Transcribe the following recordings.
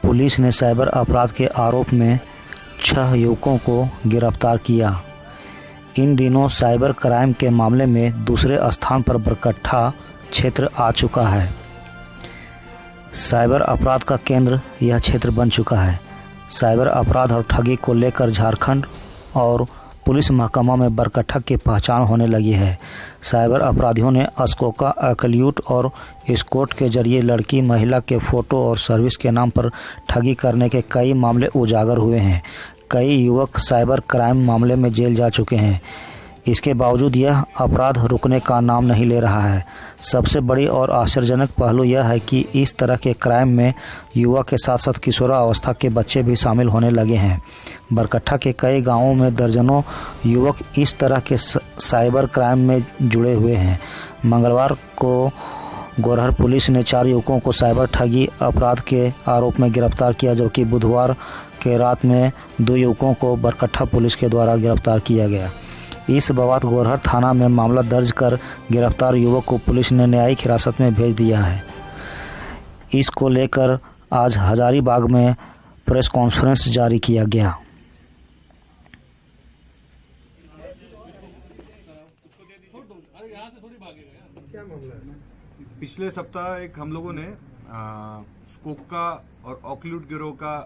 Police ने cyber अपराध के आरोप में 6 युवकों को गिरफ्तार किया। इन दिनों साइबर क्राइम के मामले में दूसरे स्थान पर बरकट्ठा क्षेत्र आ चुका है। साइबर अपराध का केंद्र यह क्षेत्र बन चुका है। साइबर अपराध और ठगी को लेकर झारखंड और पुलिस महकमा में बरकट्ठा की पहचान होने लगी है। साइबर अपराधियों ने अस्कोका, एक्लूट और स्कोट के जरिए लड़की महिला के फ़ोटो और सर्विस के नाम पर ठगी करने के कई मामले उजागर हुए हैं। कई युवक साइबर क्राइम मामले में जेल जा चुके हैं। इसके बावजूद यह अपराध रुकने का नाम नहीं ले रहा है। सबसे बड़ी और आश्चर्यजनक पहलू यह है कि इस तरह के क्राइम में युवा के साथ साथ किशोरावस्था के बच्चे भी शामिल होने लगे हैं। बरकट्ठा के कई गांवों में दर्जनों युवक इस तरह के साइबर क्राइम में जुड़े हुए हैं। मंगलवार को गोरहर पुलिस ने 4 युवकों को साइबर ठगी अपराध के आरोप में गिरफ्तार किया, जबकि बुधवार के रात में 2 युवकों को बरकट्ठा पुलिस के द्वारा गिरफ्तार किया गया। इस बाबत गोरहर थाना में मामला दर्ज कर गिरफ्तार युवक को पुलिस ने न्यायिक हिरासत में भेज दिया है। इसको लेकर आज हजारीबाग में प्रेस कॉन्फ्रेंस जारी किया गया। पिछले सप्ताह एक हम लोगों ने स्कोका और ऑकलूट गिरोह का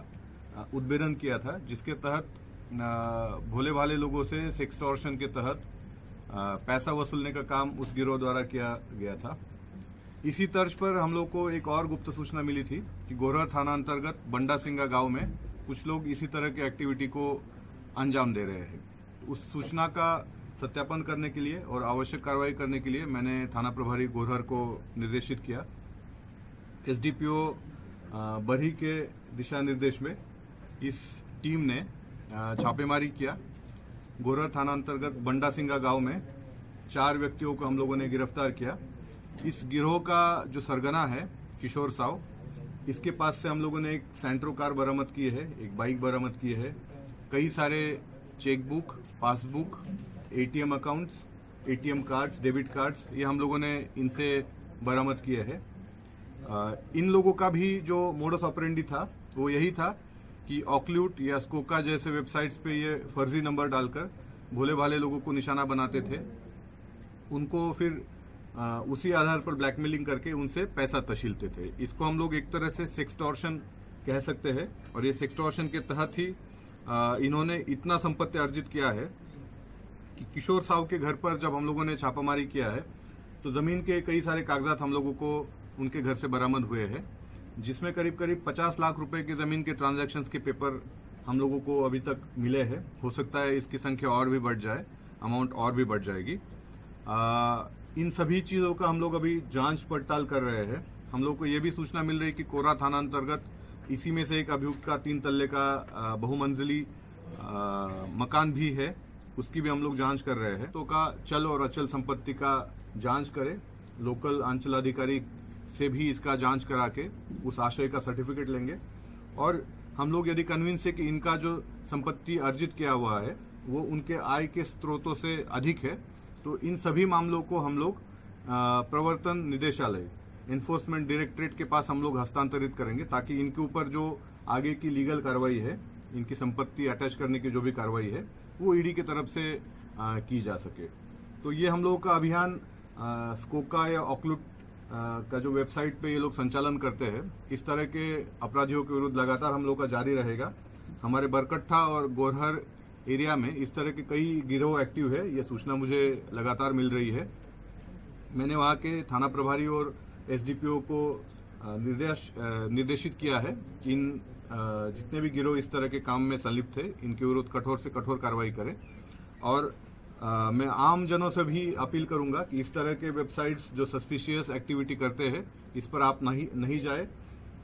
उद्भेदन किया था, जिसके तहत भोले भाले लोगों से सेक्सटॉर्शन के तहत पैसा वसूलने का काम उस गिरोह द्वारा किया गया था। इसी तर्ज पर हम लोग को एक और गुप्त सूचना मिली थी कि गोरहर थाना अंतर्गत बंडा सिंगा गांव में कुछ लोग इसी तरह की एक्टिविटी को अंजाम दे रहे हैं। उस सूचना का सत्यापन करने के लिए और आवश्यक कार्रवाई करने के लिए मैंने थाना प्रभारी गोरहर को निर्देशित किया। एसडीपीओ बरही के दिशा निर्देश में इस टीम ने छापेमारी किया। गोरहर थाना अंतर्गत बंडा सिंगा गांव में 4 व्यक्तियों को हम लोगों ने गिरफ्तार किया। इस गिरोह का जो सरगना है किशोर साव, इसके पास से हम लोगों ने एक सेंट्रो कार बरामद की है, एक बाइक बरामद की है, कई सारे chequebook, passbook, ATM accounts, ATM cards, debit cards, ये हम लोगों ने इनसे बरामद किए हैं। इन लोगों का भी जो मोडस ऑपरेंडी था वो यही था कि ऑकलूट या स्कोका जैसे वेबसाइट्स पे ये फर्जी नंबर डालकर भोले भाले लोगों को निशाना बनाते थे। उनको फिर उसी आधार पर ब्लैकमेलिंग करके उनसे पैसा तशीलते थे। इसको हम लोग एक तरह से सेक्सटॉर्शन कह सकते हैं। और ये सेक्सटॉर्शन के तहत ही इन्होंने इतना संपत्ति अर्जित किया है कि किशोर साव के घर पर जब हम लोगों ने छापामारी किया है तो जमीन के कई सारे कागजात हम लोगों को उनके घर से बरामद हुए हैं, जिसमें करीब 50 लाख रुपए के जमीन के ट्रांजैक्शंस के पेपर हम लोगों को अभी तक मिले हैं। हो सकता है इसकी संख्या और भी बढ़ जाए, अमाउंट और भी बढ़ जाएगी। इन सभी चीज़ों का हम लोग अभी जांच पड़ताल कर रहे हैं। हम लोग को ये भी सूचना मिल रही है कि कोरा थाना अंतर्गत इसी में से एक अभियुक्त का 3 तल्ले का बहुमंजिली मकान भी है, उसकी भी हम लोग जांच कर रहे हैं। तो का चल और अचल संपत्ति का जांच करें, लोकल अंचलाधिकारी से भी इसका जांच करा के उस आशय का सर्टिफिकेट लेंगे। और हम लोग यदि कन्विंस है कि इनका जो संपत्ति अर्जित किया हुआ है वो उनके आय के स्रोतों से अधिक है, तो इन सभी मामलों को हम लोग प्रवर्तन निदेशालय, एनफोर्समेंट डायरेक्टरेट के पास हम लोग हस्तांतरित करेंगे, ताकि इनके ऊपर जो आगे की लीगल कार्रवाई है, इनकी संपत्ति अटैच करने की जो भी कार्रवाई है वो ईडी की तरफ से की जा सके। तो ये हम लोगों का अभियान स्कोका या ऑकलूट का जो वेबसाइट पे ये लोग संचालन करते हैं, इस तरह के अपराधियों के विरुद्ध लगातार हम लोग का जारी रहेगा। हमारे बरकट्ठा और गोरहर एरिया में इस तरह के कई गिरोह एक्टिव है, ये सूचना मुझे लगातार मिल रही है। मैंने वहाँ के थाना प्रभारी और एसडीपीओ को निर्देशित किया है कि इन जितने भी गिरोह इस तरह के काम में संलिप्त है, इनके विरुद्ध कठोर से कठोर कार्रवाई करें। और मैं आम जनों से भी अपील करूंगा कि इस तरह के वेबसाइट्स जो सस्पिशियस एक्टिविटी करते हैं, इस पर आप नहीं जाए।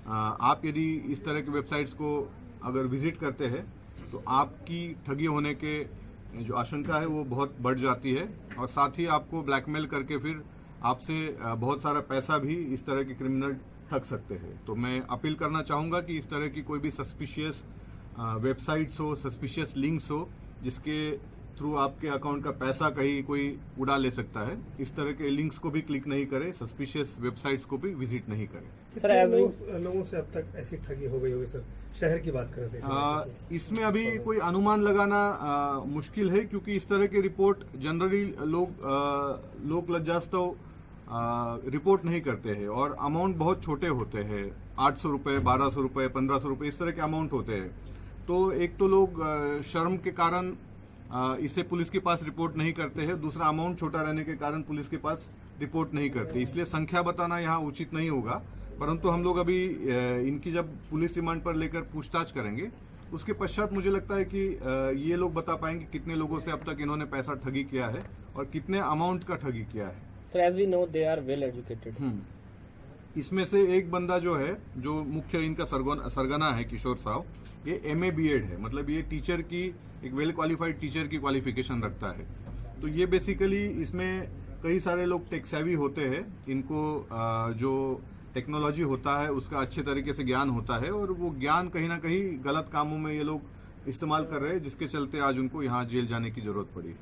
आप यदि इस तरह के वेबसाइट्स को अगर विजिट करते हैं तो आपकी ठगी होने के जो आशंका है वो बहुत बढ़ जाती है, और साथ ही आपको ब्लैकमेल करके फिर आपसे बहुत सारा पैसा भी इस तरह के क्रिमिनल ठग सकते हैं। तो मैं अपील करना चाहूँगा कि इस तरह की कोई भी सस्पिशियस वेबसाइट्स हो, सस्पिशियस लिंक्स हो, जिसके थ्रू आपके अकाउंट का पैसा कहीं कोई उड़ा ले सकता है, इस तरह के लिंक्स को भी क्लिक नहीं करें, सस्पिशियस वेबसाइट्स को भी विजिट नहीं करें। सर लोगों से अब तक ऐसी ठगी हो गई होगी सर? शहर की बात कर रहे थे। इसमें अभी कोई अनुमान लगाना मुश्किल है, क्योंकि इस तरह की रिपोर्ट जनरली लोग लज्जास्तव रिपोर्ट नहीं करते हैं और अमाउंट बहुत छोटे होते हैं, 800 रुपए, 1200 रुपए, 1500 रुपए, इस तरह के अमाउंट होते हैं। तो एक तो लोग शर्म के कारण इसे पुलिस के पास रिपोर्ट नहीं करते हैं, दूसरा अमाउंट छोटा रहने के कारण पुलिस के पास रिपोर्ट नहीं करते, इसलिए संख्या बताना यहाँ उचित नहीं होगा। परंतु हम लोग अभी इनकी जब पुलिस रिमांड पर लेकर पूछताछ करेंगे, उसके पश्चात मुझे लगता है कि ये लोग बता पाएंगे कितने लोगों से अब तक इन्होंने पैसा ठगी किया है और कितने अमाउंट का ठगी किया है। So as we know, they are well educated. इसमें से एक बंदा जो है, जो मुख्य इनका सरगना है, किशोर साहब, ये MA BEd है, मतलब ये टीचर की, एक वेल क्वालिफाइड टीचर की क्वालिफिकेशन रखता है। तो ये बेसिकली इसमें कई सारे लोग टेक सेवी होते हैं, इनको जो टेक्नोलॉजी होता है उसका अच्छे तरीके से ज्ञान होता है और वो ज्ञान कहीं ना कहीं गलत कामों में ये लोग इस्तेमाल कर रहे हैं, जिसके चलते आज उनको यहाँ जेल जाने की जरूरत पड़ी।